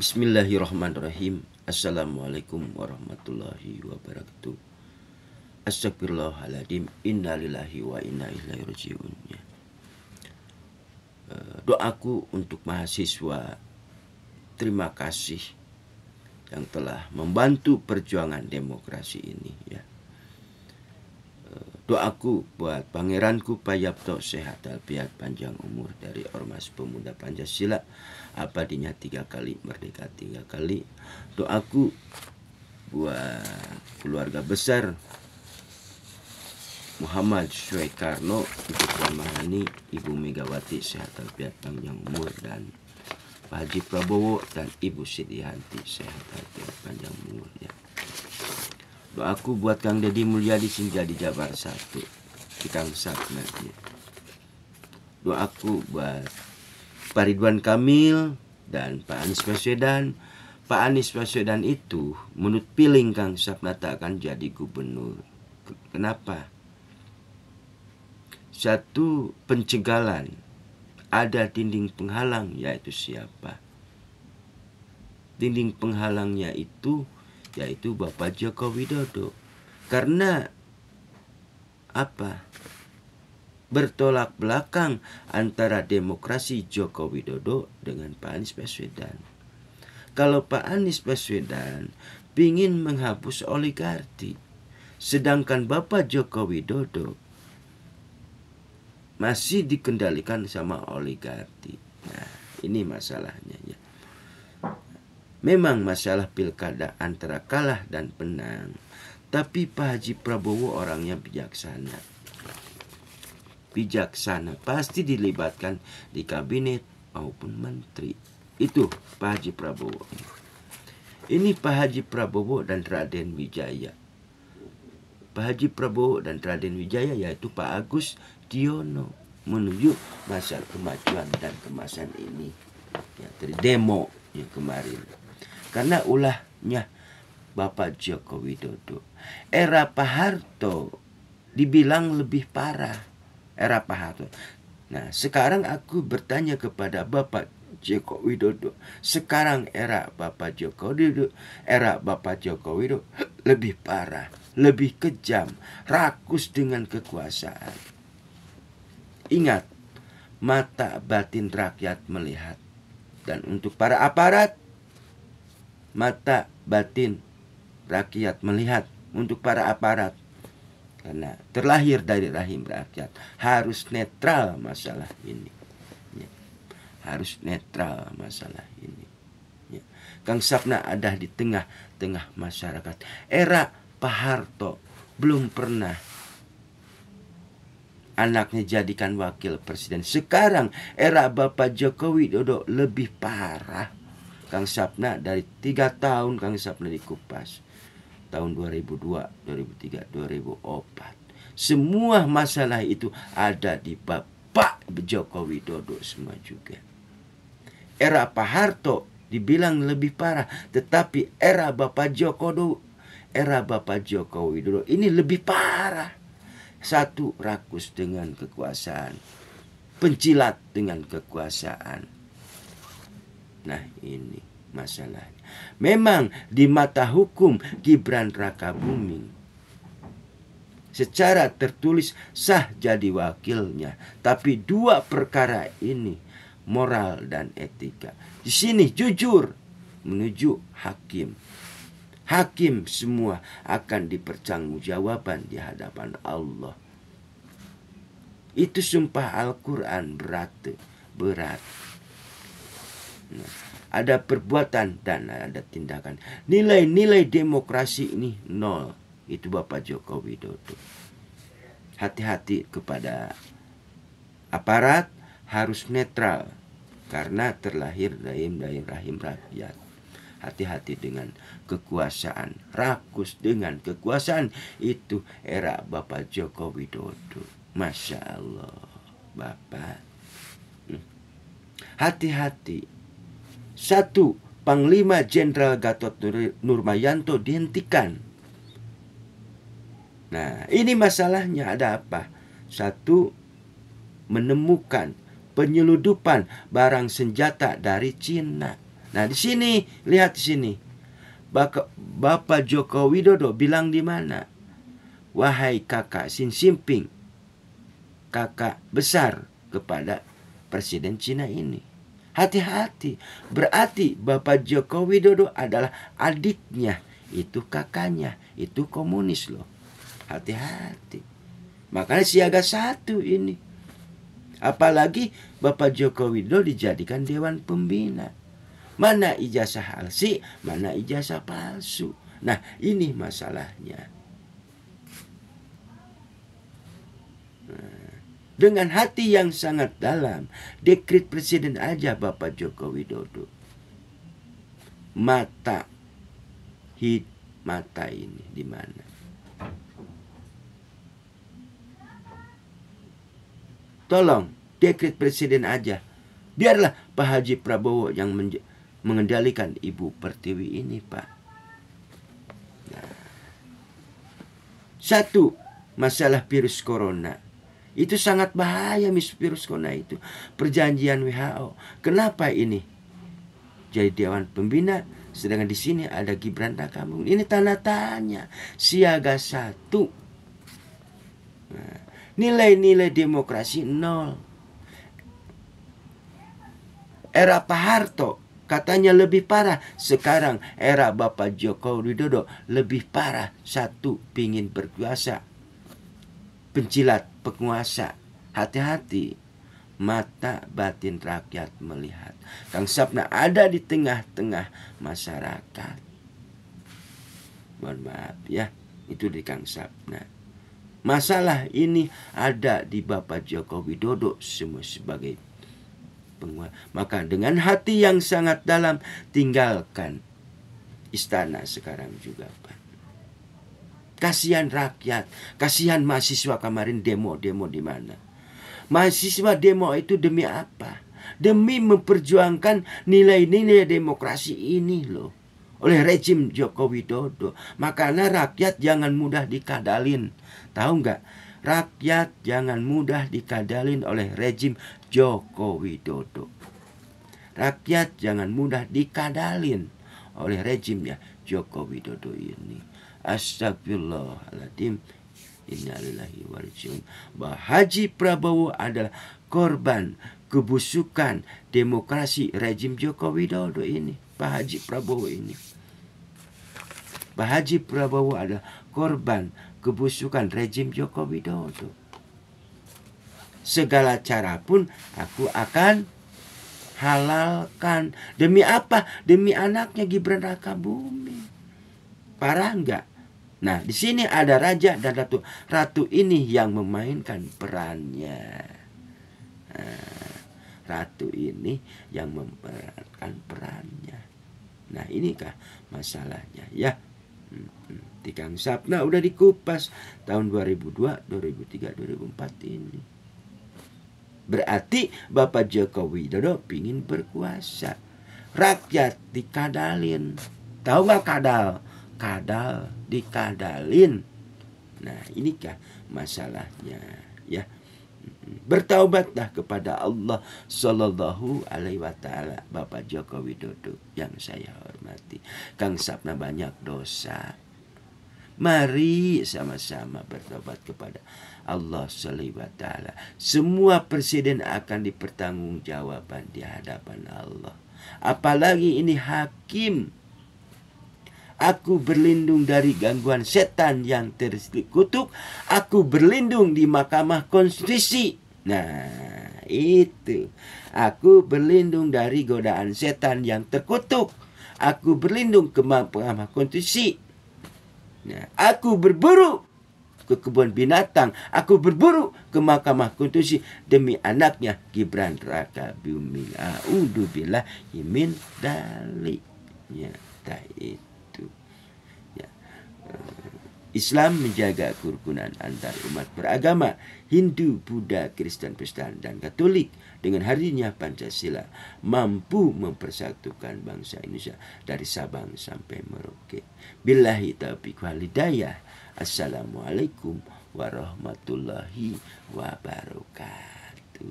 Bismillahirrahmanirrahim. Assalamualaikum warahmatullahi wabarakatuh. Astagfirullahaladzim. Innalillahi wa inna ilaihi raji'un. Doaku untuk mahasiswa, terima kasih yang telah membantu perjuangan demokrasi ini ya. Doaku buat pangeranku Payapto sehat walafiat panjang umur dari Ormas Pemuda Pancasila, abadinya 3 kali, merdeka 3 kali. Doaku buat keluarga besar Muhammad Soekarno, Ibu Puan Maharani, Ibu Megawati sehat walafiat panjang umur, dan Pak Haji Prabowo dan Ibu Siti Yanti sehat walafiat panjang umur ya. Doaku buat Kang Deddy Mulyadi Senja di Jabar 1, di Kang Sakna ya. Doaku buat Pak Ridwan Kamil dan Pak Anies Baswedan. Pak Anies Baswedan itu menurut piling Kang Sakna tak akan jadi gubernur. Kenapa? Satu, pencegalan. Ada dinding penghalang, yaitu siapa? Dinding penghalangnya itu yaitu Bapak Joko Widodo. Karena apa? Bertolak belakang antara demokrasi Joko Widodo dengan Pak Anies Baswedan. Kalau Pak Anies Baswedan ingin menghapus oligarki, sedangkan Bapak Joko Widodo masih dikendalikan sama oligarki. Nah, ini masalahnya ya. Memang masalah pilkada antara kalah dan menang, tapi Pak Haji Prabowo orangnya bijaksana. Bijaksana, pasti dilibatkan di kabinet maupun menteri. Itu Pak Haji Prabowo. Ini Pak Haji Prabowo dan Raden Wijaya. Pak Haji Prabowo dan Raden Wijaya yaitu Pak Agus Diono menuju masa kemajuan dan kemasan ini ya, dari demo yang kemarin. Karena ulahnya Bapak Joko Widodo. Era Pak Harto dibilang lebih parah. Era Pak Harto. Nah, sekarang aku bertanya kepada Bapak Joko Widodo. Sekarang era Bapak Joko Widodo, lebih parah, lebih kejam, rakus dengan kekuasaan. Ingat, mata batin rakyat melihat. Dan untuk para aparat, mata batin rakyat melihat. Untuk para aparat, karena terlahir dari rahim rakyat, harus netral masalah ini ya. Harus netral masalah ini ya. Kang Sakna ada di tengah-tengah masyarakat. Era Pak Harto belum pernah anaknya jadikan wakil presiden. Sekarang era Bapak Joko Widodo lebih parah. Kang Sapna dari 3 tahun Kang Sapna dikupas. Tahun 2002, 2003, 2004. Semua masalah itu ada di Bapak Joko Widodo semua juga. Era Pak Harto dibilang lebih parah, tetapi era Bapak Joko Widodo ini lebih parah. Satu, rakus dengan kekuasaan, pencilat dengan kekuasaan. Nah, ini masalahnya. Memang di mata hukum Gibran Rakabuming secara tertulis sah jadi wakilnya, tapi 2 perkara ini, moral dan etika, di sini jujur menuju hakim. Hakim semua akan dipertanggungjawabkan di hadapan Allah. Itu sumpah Al-Quran berat. Nah, ada perbuatan dan ada tindakan. Nilai-nilai demokrasi ini 0. Itu Bapak Joko Widodo. Hati-hati kepada aparat, harus netral. Karena terlahir dari rahim rakyat. Hati-hati dengan kekuasaan. Rakus dengan kekuasaan. Itu era Bapak Joko Widodo. Masya Allah, Bapak. Hati-hati. 1. Panglima Jenderal Gatot Nurmantio dihentikan. Nah, ini masalahnya ada apa? 1. Menemukan penyeludupan barang senjata dari Cina. Nah, di sini, lihat di sini. Bapak Joko Widodo bilang di mana? Wahai kakak Xi Jinping, kakak besar kepada Presiden Cina ini. Hati-hati, berarti Bapak Joko Widodo adalah adiknya, itu kakaknya, itu komunis loh. Hati-hati. Makanya siaga satu ini. Apalagi Bapak Joko Widodo dijadikan Dewan Pembina. Mana ijazah halsi, mana ijazah palsu. Nah, ini masalahnya. Dengan hati yang sangat dalam, dekret presiden aja Bapak Joko Widodo. Mata ini di mana? Tolong, dekret presiden aja. Biarlah Pak Haji Prabowo yang mengendalikan Ibu Pertiwi ini, Pak. Nah. Satu, masalah virus corona. Itu sangat bahaya virus corona itu. Perjanjian WHO. Kenapa ini jadi Dewan Pembina, sedangkan di sini ada Gibran Rakabuming? Ini tanda tanya. Siaga satu. Nah, nilai-nilai demokrasi nol. Era Pak Harto katanya lebih parah. Sekarang era Bapak Joko Widodo lebih parah. Satu, pingin berkuasa. Pencilat penguasa. Hati-hati. Mata batin rakyat melihat. Kang Sapna ada di tengah-tengah masyarakat. Mohon maaf ya. Itu di Kang Sapna. Masalah ini ada di Bapak Joko Widodo semua sebagai penguasa. Maka dengan hati yang sangat dalam, tinggalkan istana sekarang juga, Pak. Kasihan rakyat, kasihan mahasiswa kemarin demo-demo di mana. Mahasiswa demo itu demi apa? Demi memperjuangkan nilai-nilai demokrasi ini loh. Oleh rejim Joko Widodo. Makanya rakyat jangan mudah dikadalin. Tahu nggak? Rakyat jangan mudah dikadalin oleh rejim Joko Widodo. Rakyat jangan mudah dikadalin oleh rejimnya Joko Widodo ini. Astagfirullahaladzim. Innalillahi wa rajiun. Bahwa Haji Prabowo adalah korban kebusukan demokrasi rejim Joko Widodo ini. Pak Haji Prabowo ini. Pak Haji Prabowo adalah korban kebusukan rejim Joko Widodo. Segala cara pun aku akan halalkan. Demi apa? Demi anaknya Gibran Rakabuming. Parah enggak? Nah, di sini ada raja dan ratu. Ratu ini yang memainkan perannya. Nah, ratu ini yang memainkan perannya. Nah, inikah masalahnya ya? Di Kang Sapna udah dikupas tahun 2002, 2003, 2004 ini. Berarti Bapak Joko Widodo pingin berkuasa. Rakyat dikadalin. Tahu nggak kadal? Kadal dikadalin. Nah, inikah masalahnya ya? Bertaubatlah kepada Allah Sallallahu Alaihi Wasallam. Bapak Joko Widodo yang saya hormati. Kang Sapna banyak dosa. Mari sama-sama bertobat kepada Allah Subhanahu wa taala. Semua presiden akan dipertanggungjawabkan di hadapan Allah. Apalagi ini hakim. Aku berlindung dari gangguan setan yang terkutuk. Aku berlindung di Mahkamah Konstitusi. Nah, itu. Aku berlindung dari godaan setan yang terkutuk. Aku berlindung ke Mahkamah Konstitusi. Nah, aku berburu ke kebun binatang. Aku berburu ke Mahkamah Konstitusi demi anaknya Gibran Rakabuming. A'udzubillahi min dzalik. Ya, itu. Ya. Islam menjaga kerukunan antar umat beragama Hindu, Buddha, Kristen, Protestan, dan Katolik. Dengan hadirnya Pancasila mampu mempersatukan bangsa Indonesia dari Sabang sampai Merauke. Billahi taufiq wal hidayah. Assalamualaikum warahmatullahi wabarakatuh.